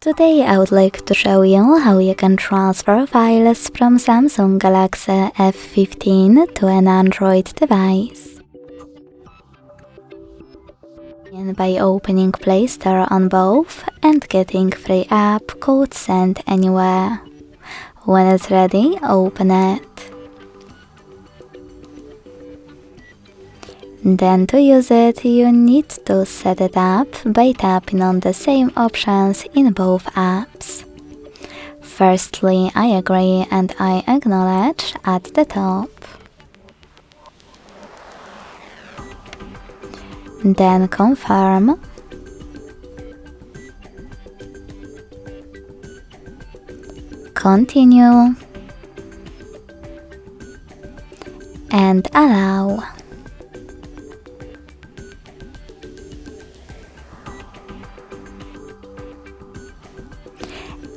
Today I would like to show you how you can transfer files from Samsung Galaxy F15 to an Android device. Begin by opening Play Store on both and getting free app called Send Anywhere. When it's ready, open it. Then to use it, you need to set it up by tapping on the same options in both apps. Firstly, I agree and I acknowledge at the top. Then confirm. Continue. And allow.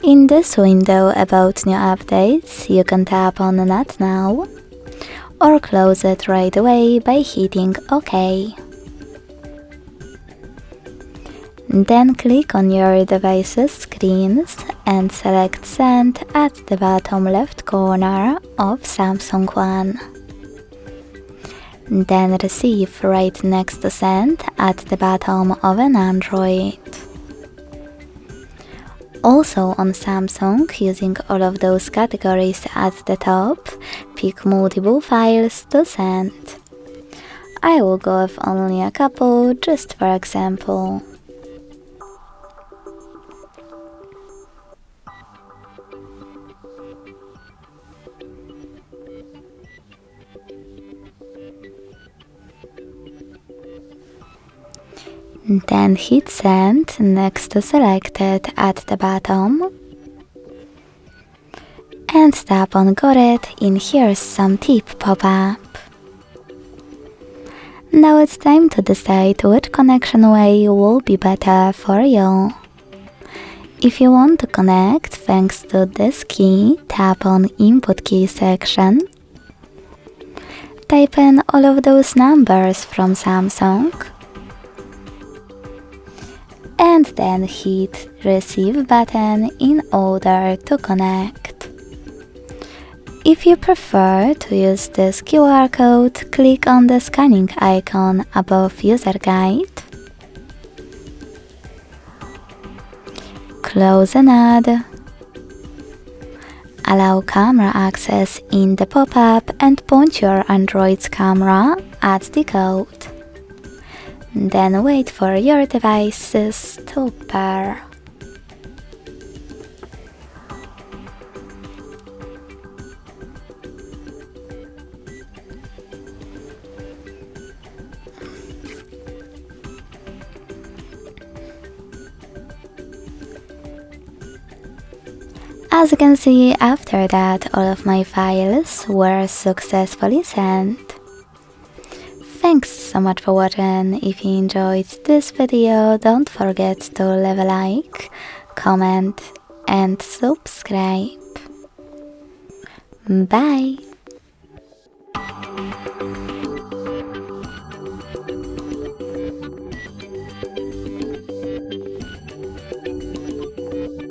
In this window about new updates, you can tap on Not Now or close it right away by hitting OK. Then click on your device's screens and select Send at the bottom left corner of Samsung One. Then Receive right next to Send at the bottom of an Android. Also on Samsung, using all of those categories at the top, pick multiple files to send. I will go with only a couple, just for example. Then hit Send next to Selected at the bottom and tap on Got it in Here's Some Tip pop-up. Now it's time to decide which connection way will be better for you. If you want to connect thanks to this key, tap on Input Key section. Type in all of those numbers from Samsung. And then hit Receive button in order to connect. If you prefer to use this QR code, click on the scanning icon above User Guide. Close and add. Allow camera access in the pop-up and point your Android's camera at the code. Then wait for your devices to pair. As you can see, after that, all of my files were successfully sent. Thanks so much for watching. If you enjoyed this video, don't forget to leave a like, comment and subscribe. Bye!